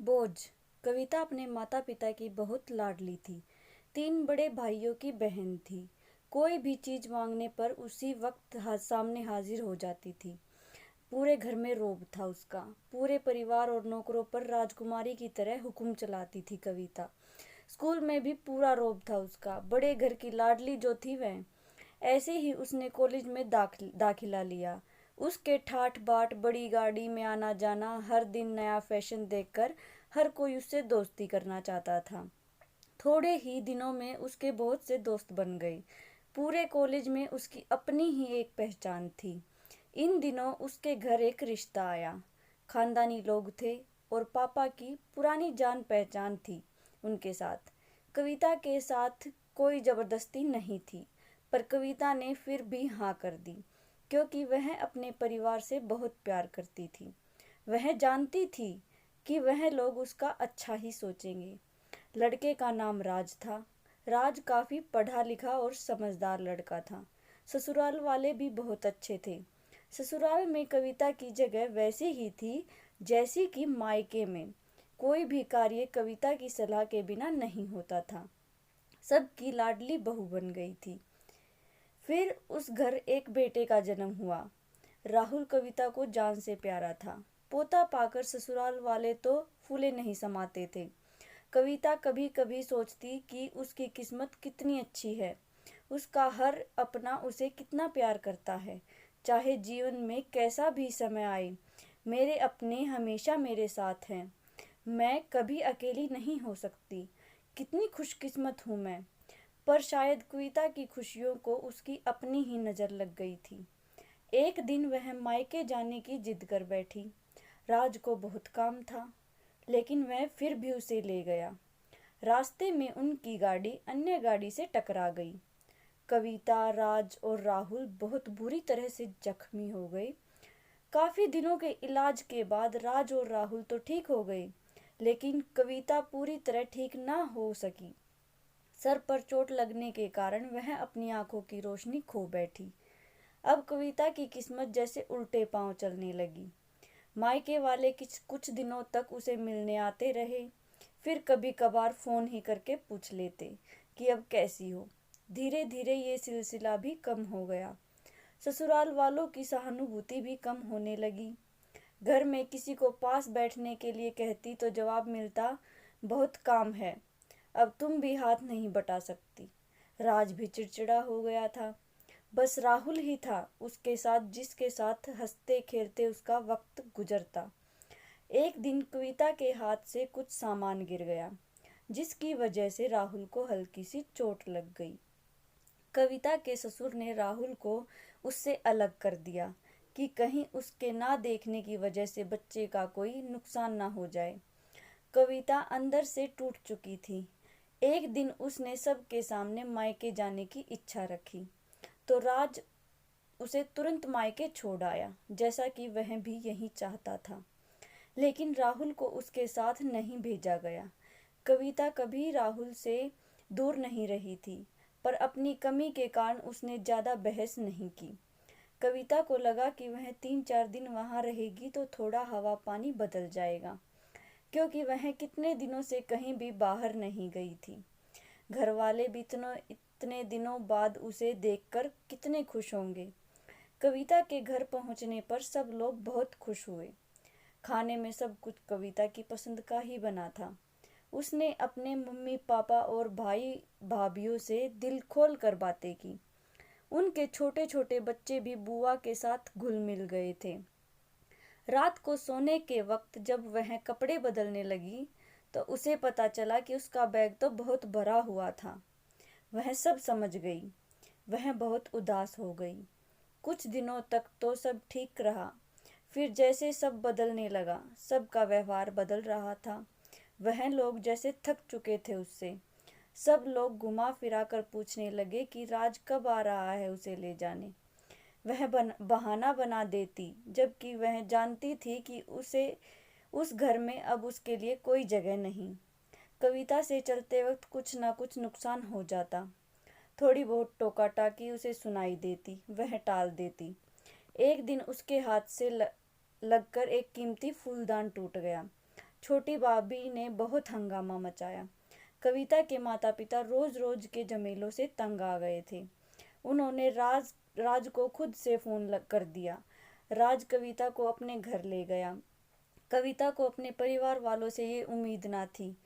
बोझ। कविता अपने माता पिता की बहुत लाडली थी। 3 बड़े भाइयों की बहन थी। कोई भी चीज मांगने पर उसी वक्त सामने हाजिर हो जाती थी। पूरे घर में रोब था उसका। पूरे परिवार और नौकरों पर राजकुमारी की तरह हुक्म चलाती थी कविता। स्कूल में भी पूरा रोब था उसका। बड़े घर की लाडली जो थी वह। ऐसे ही उसने कॉलेज में दाखिला लिया। उसके ठाठ बाट, बड़ी गाड़ी में आना जाना, हर दिन नया फैशन देखकर हर कोई उससे दोस्ती करना चाहता था। थोड़े ही दिनों में उसके बहुत से दोस्त बन गए। पूरे कॉलेज में उसकी अपनी ही एक पहचान थी। इन दिनों उसके घर एक रिश्ता आया। खानदानी लोग थे और पापा की पुरानी जान पहचान थी उनके साथ। कविता के साथ कोई जबरदस्ती नहीं थी, पर कविता ने फिर भी हाँ कर दी, क्योंकि वह अपने परिवार से बहुत प्यार करती थी। वह जानती थी कि वह लोग उसका अच्छा ही सोचेंगे। लड़के का नाम राज था। राज काफी पढ़ा लिखा और समझदार लड़का था। ससुराल वाले भी बहुत अच्छे थे। ससुराल में कविता की जगह वैसी ही थी जैसी कि मायके में। कोई भी कार्य कविता की सलाह के बिना नहीं होता था। सबकी लाडली बहू बन गई थी। फिर उस घर एक बेटे का जन्म हुआ। राहुल कविता को जान से प्यारा था। पोता पाकर ससुराल वाले तो फूले नहीं समाते थे। कविता कभी कभी सोचती कि उसकी किस्मत कितनी अच्छी है। उसका हर अपना उसे कितना प्यार करता है। चाहे जीवन में कैसा भी समय आए, मेरे अपने हमेशा मेरे साथ हैं। मैं कभी अकेली नहीं हो सकती। कितनी खुशकिस्मत हूँ मैं। पर शायद कविता की खुशियों को उसकी अपनी ही नज़र लग गई थी। एक दिन वह मायके जाने की जिद कर बैठी। राज को बहुत काम था, लेकिन वह फिर भी उसे ले गया। रास्ते में उनकी गाड़ी अन्य गाड़ी से टकरा गई। कविता, राज और राहुल बहुत बुरी तरह से जख्मी हो गए। काफी दिनों के इलाज के बाद राज और राहुल तो ठीक हो गए, लेकिन कविता पूरी तरह ठीक ना हो सकी। सर पर चोट लगने के कारण वह अपनी आंखों की रोशनी खो बैठी। अब कविता की किस्मत जैसे उल्टे पांव चलने लगी। मायके वाले कुछ दिनों तक उसे मिलने आते रहे। फिर कभी कभार फोन ही करके पूछ लेते कि अब कैसी हो। धीरे धीरे ये सिलसिला भी कम हो गया। ससुराल वालों की सहानुभूति भी कम होने लगी। घर में किसी को पास बैठने के लिए कहती तो जवाब मिलता, बहुत काम है, अब तुम भी हाथ नहीं बटा सकती। राज भी चिड़चिड़ा हो गया था। बस राहुल ही था उसके साथ, जिसके साथ हंसते खेलते उसका वक्त गुजरता। एक दिन कविता के हाथ से कुछ सामान गिर गया, जिसकी वजह से राहुल को हल्की सी चोट लग गई। कविता के ससुर ने राहुल को उससे अलग कर दिया कि कहीं उसके ना देखने की वजह से बच्चे का कोई नुकसान ना हो जाए। कविता अंदर से टूट चुकी थी। एक दिन उसने सबके सामने मायके जाने की इच्छा रखी, तो राज उसे तुरंत मायके छोड़ आया, जैसा कि वह भी यही चाहता था। लेकिन राहुल को उसके साथ नहीं भेजा गया। कविता कभी राहुल से दूर नहीं रही थी, पर अपनी कमी के कारण उसने ज्यादा बहस नहीं की। कविता को लगा कि वह 3-4 दिन वहां रहेगी तो थोड़ा हवा पानी बदल जाएगा, क्योंकि वह कितने दिनों से कहीं भी बाहर नहीं गई थी। घर वाले भी इतने दिनों बाद उसे देखकर कितने खुश होंगे। कविता के घर पहुंचने पर सब लोग बहुत खुश हुए। खाने में सब कुछ कविता की पसंद का ही बना था। उसने अपने मम्मी पापा और भाई भाभीियों से दिल खोल कर बातें की। उनके छोटे छोटे बच्चे भी बुआ के साथ घुल मिल गए थे। रात को सोने के वक्त जब वह कपड़े बदलने लगी, तो उसे पता चला कि उसका बैग तो बहुत भरा हुआ था। वह सब समझ गई। वह बहुत उदास हो गई। कुछ दिनों तक तो सब ठीक रहा। फिर जैसे सब बदलने लगा, सबका व्यवहार बदल रहा था। वह लोग जैसे थक चुके थे उससे। सब लोग घुमा फिरा कर पूछने लगे कि राज कब आ रहा है उसे ले जाने। वह बहाना बना देती, जबकि वह जानती थी कि उसे उस घर में अब उसके लिए कोई जगह नहीं। कविता से चलते वक्त कुछ ना कुछ नुकसान हो जाता। थोड़ी बहुत टोका टाकी उसे सुनाई देती, वह टाल देती। एक दिन उसके हाथ से लगकर एक कीमती फूलदान टूट गया। छोटी भाभी ने बहुत हंगामा मचाया। कविता के माता पिता रोज रोज के झमेलों से तंग आ गए थे। उन्होंने राज को खुद से फोन कर दिया। राज कविता को अपने घर ले गया। कविता को अपने परिवार वालों से ये उम्मीद ना थी।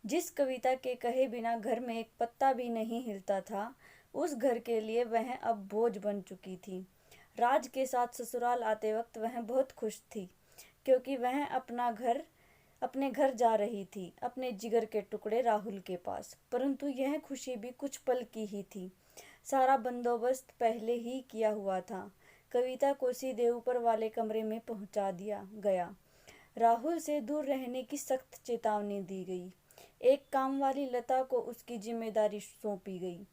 जिस कविता के कहे बिना घर में एक पत्ता भी नहीं हिलता था, उस घर के लिए वह अब बोझ बन चुकी थी। राज के साथ ससुराल आते वक्त वह बहुत खुश थी, क्योंकि वह अपने घर जा रही थी, अपने जिगर के टुकड़े राहुल के पास। परंतु यह खुशी भी कुछ पल की ही थी। सारा बंदोबस्त पहले ही किया हुआ था। कविता को सीधे ऊपर वाले कमरे में पहुंचा दिया गया। राहुल से दूर रहने की सख्त चेतावनी दी गई। एक काम वाली लता को उसकी जिम्मेदारी सौंपी गई,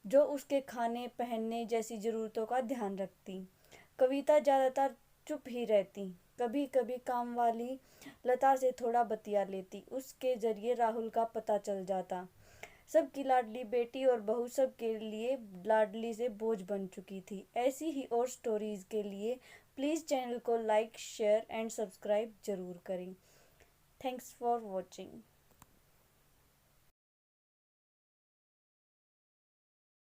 जो उसके खाने पहनने जैसी जरूरतों का ध्यान रखती। कविता ज्यादातर चुप ही रहती। कभी कभी काम वाली लता से थोड़ा बतिया लेती। उसके जरिए राहुल का पता चल जाता। सबकी लाडली बेटी और बहू सब के लिए लाडली से बोझ बन चुकी थी। ऐसी ही और स्टोरीज के लिए प्लीज़ चैनल को लाइक, शेयर एंड सब्सक्राइब जरूर करें। Thanks for watching.